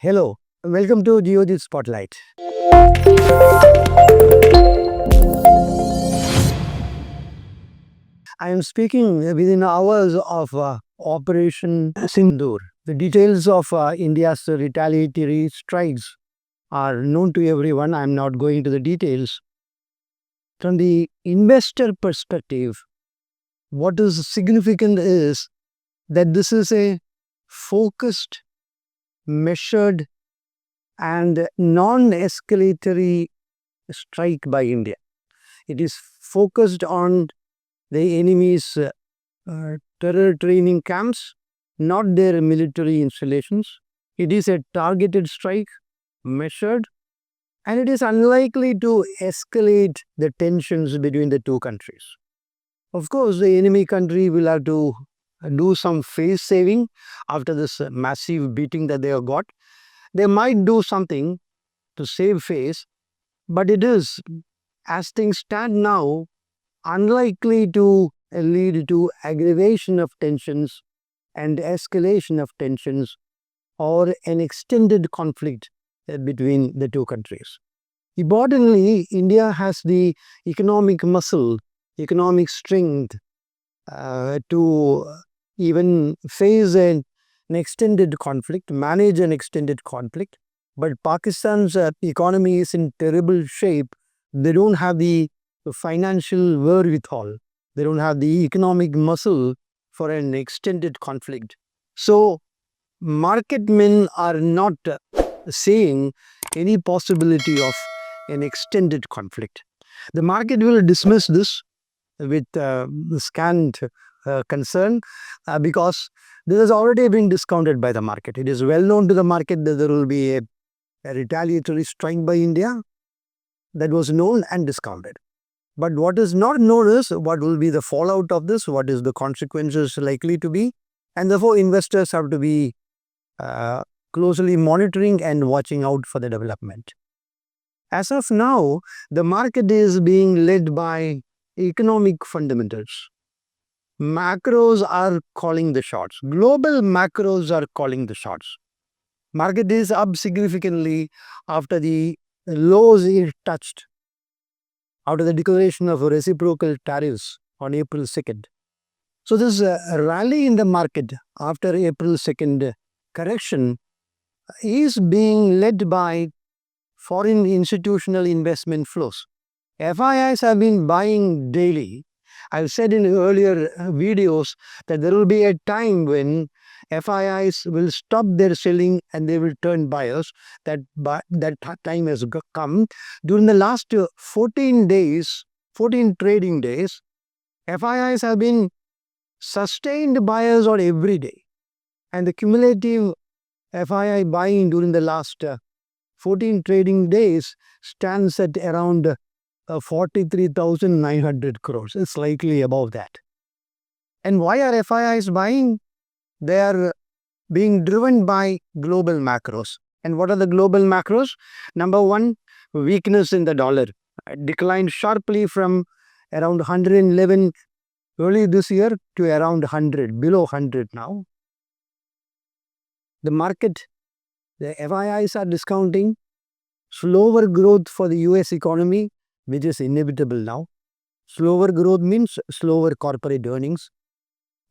Hello, welcome to Geojit Spotlight. I am speaking within hours of Operation Sindoor. The details of India's retaliatory strikes are known to everyone. I am not going to the details. From the investor perspective, what is significant is that this is a focused, measured, and non escalatory strike by India. It is focused on the enemy's terror training camps, not their military installations. It is a targeted strike, measured, and it is unlikely to escalate the tensions between the two countries. Of course, the enemy country will have to do some face saving after this massive beating that they have got. They might do something to save face, but it is, as things stand now, unlikely to lead to aggravation of tensions and escalation of tensions or an extended conflict between the two countries. Importantly, India has the economic muscle, economic strength to even face an extended conflict, manage an extended conflict. But Pakistan's economy is in terrible shape. They don't have the financial wherewithal. They don't have the economic muscle for an extended conflict. So, market men are not saying any possibility of an extended conflict. The market will dismiss this with scant concern because this has already been discounted by the market. It is well known to the market that there will be a retaliatory strike by India. That was known and discounted. But what is not known is what will be the fallout of this, what is the consequences likely to be, and therefore investors have to be closely monitoring and watching out for the development. As of now, the market is being led by economic fundamentals. Macros are calling the shots. Global macros are calling the shots. Market is up significantly after the lows it touched after the declaration of reciprocal tariffs on April 2nd. So this rally in the market after April 2nd correction is being led by foreign institutional investment flows. FIIs have been buying daily. I've said in earlier videos that there will be a time when FIIs will stop their selling and they will turn buyers. That time has come. During the last 14 days, 14 trading days, FIIs have been sustained buyers on every day. And the cumulative FII buying during the last 14 trading days stands at around 43,900 crores. It's slightly above that. And why are FIIs buying? They are being driven by global macros. And what are the global macros? Number one, weakness in the dollar. It declined sharply from around 111 early this year to around 100, below 100 now. The market, the FIIs are discounting slower growth for the US economy, which is inevitable now. Slower growth means slower corporate earnings.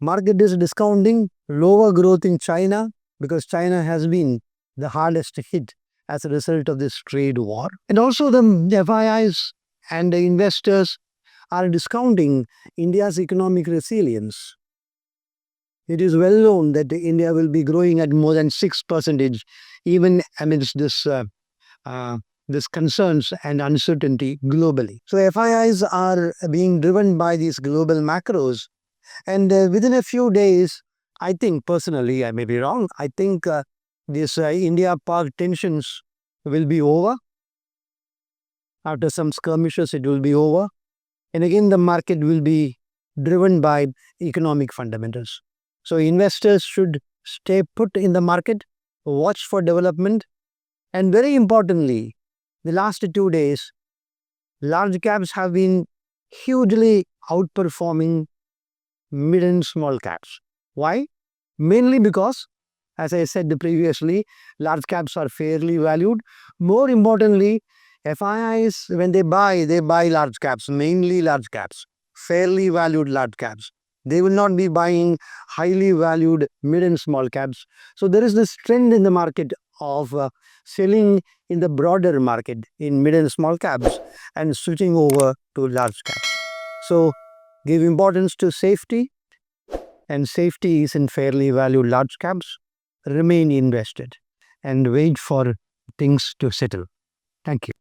Market is discounting lower growth in China because China has been the hardest hit as a result of this trade war. And also the FIIs and the investors are discounting India's economic resilience. It is well known that India will be growing at more than 6% even amidst this concerns and uncertainty globally. So FIIs are being driven by these global macros. And within a few days, I think personally, I may be wrong, I think this India-Pak tensions will be over. After some skirmishes, it will be over. And again, the market will be driven by economic fundamentals. So investors should stay put in the market, watch for development. And very importantly, the last 2 days, large caps have been hugely outperforming mid and small caps. Why? Mainly because As I said previously, large caps are fairly valued. More importantly, FIIs, when they buy large caps, mainly large caps, fairly valued large caps. They will not be buying highly valued mid and small caps. So there is this trend in the market of selling in the broader market in mid and small caps and switching over to large caps. So give importance to safety, and safety is in fairly valued large caps. Remain invested and wait for things to settle. Thank you.